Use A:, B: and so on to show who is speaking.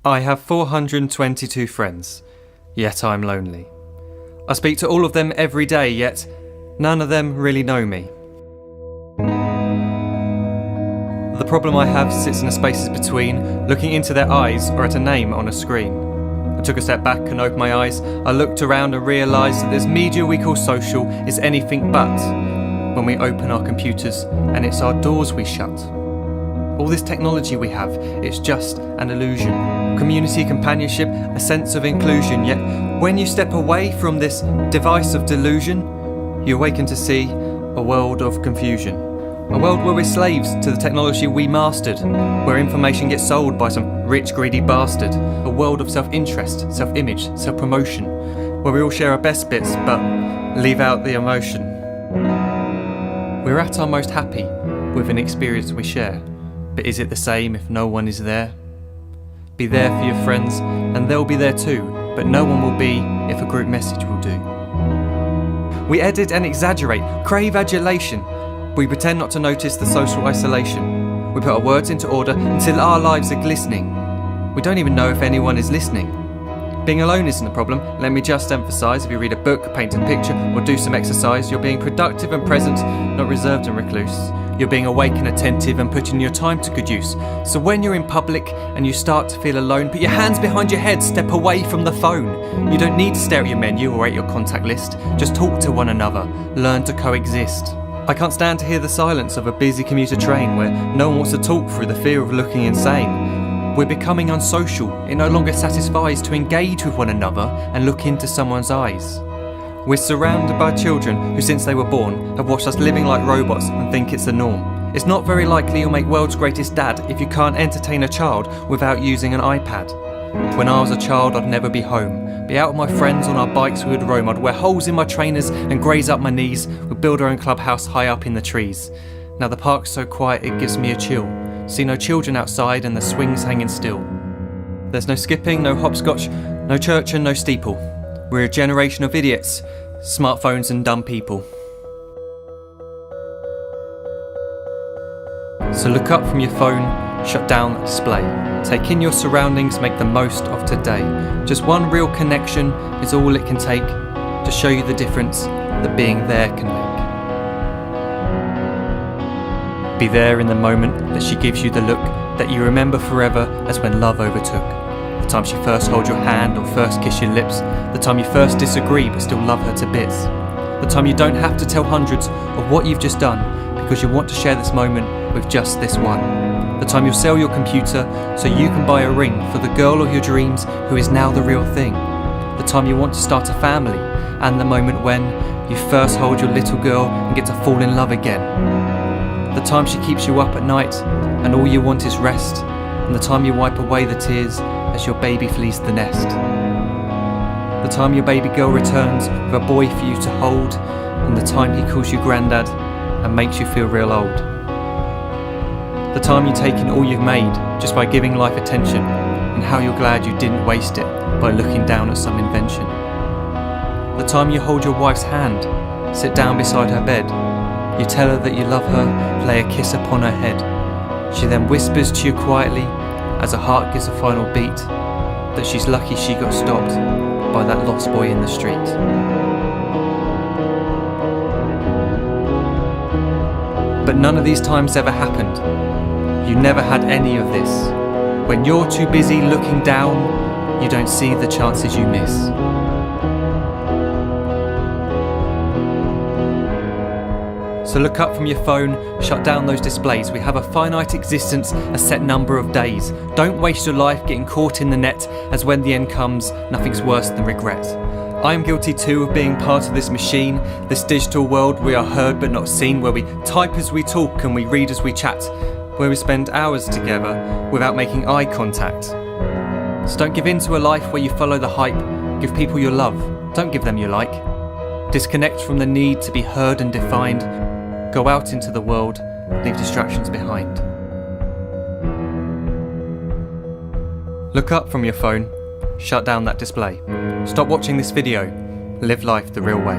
A: I have 422 friends, yet I'm lonely. I speak to all of them every day, yet none of them really know me. The problem I have sits in the spaces between looking into their eyes or at a name on a screen. I took a step back and opened my eyes. I looked around and realised that this media we call social is anything but when we open our computers and it's our doors we shut. All this technology we have, it's just an illusion. Community, companionship, a sense of inclusion. Yet when you step away from this device of delusion, you awaken to see a world of confusion. A world where we're slaves to the technology we mastered, where information gets sold by some rich, greedy bastard. A world of self-interest, self-image, self-promotion, where we all share our best bits but leave out the emotion. We're at our most happy with an experience we share. But is it the same if no one is there? Be there for your friends and they'll be there too, but no one will be if a group message will do. We edit and exaggerate, crave adulation. We pretend not to notice the social isolation. We put our words into order until our lives are glistening. We don't even know if anyone is listening. Being alone isn't the problem. Let me just emphasise, if you read a book, paint a picture or do some exercise, you're being productive and present, not reserved and recluse. You're being awake and attentive and putting your time to good use. So when you're in public and you start to feel alone, put your hands behind your head, step away from the phone. You don't need to stare at your menu or at your contact list. Just talk to one another, learn to coexist. I can't stand to hear the silence of a busy commuter train where no one wants to talk through the fear of looking insane. We're becoming unsocial. It no longer satisfies to engage with one another and look into someone's eyes. We're surrounded by children who, since they were born, have watched us living like robots and think it's the norm. It's not very likely you'll make world's greatest dad if you can't entertain a child without using an iPad. When I was a child, I'd never be home. Be out with my friends on our bikes, we would roam. I'd wear holes in my trainers and graze up my knees. We'd build our own clubhouse high up in the trees. Now the park's so quiet it gives me a chill. See no children outside and the swings hanging still. There's no skipping, no hopscotch, no church and no steeple. We're a generation of idiots, smartphones and dumb people. So look up from your phone, shut down the display. Take in your surroundings, make the most of today. Just one real connection is all it can take to show you the difference that being there can make. Be there in the moment that she gives you the look that you remember forever as when love overtook. The time she first holds your hand or first kiss your lips. The time you first disagree but still love her to bits. The time you don't have to tell hundreds of what you've just done because you want to share this moment with just this one. The time you'll sell your computer so you can buy a ring for the girl of your dreams who is now the real thing. The time you want to start a family and the moment when you first hold your little girl and get to fall in love again. The time she keeps you up at night and all you want is rest, and the time you wipe away the tears as your baby flees the nest. The time your baby girl returns with a boy for you to hold, and the time he calls you granddad and makes you feel real old. The time you take in all you've made just by giving life attention, and how you're glad you didn't waste it by looking down at some invention. The time you hold your wife's hand, sit down beside her bed, you tell her that you love her, lay a kiss upon her head. She then whispers to you quietly, as her heart gives a final beat, that she's lucky she got stopped by that lost boy in the street. But none of these times ever happened. You never had any of this. When you're too busy looking down, you don't see the chances you miss. So look up from your phone, shut down those displays. We have a finite existence, a set number of days. Don't waste your life getting caught in the net, as when the end comes, nothing's worse than regret. I am guilty too of being part of this machine, this digital world we are heard but not seen, where we type as we talk and we read as we chat, where we spend hours together without making eye contact. So don't give in to a life where you follow the hype. Give people your love, don't give them your like. Disconnect from the need to be heard and defined. Go out into the world, leave distractions behind. Look up from your phone, shut down that display. Stop watching this video, live life the real way.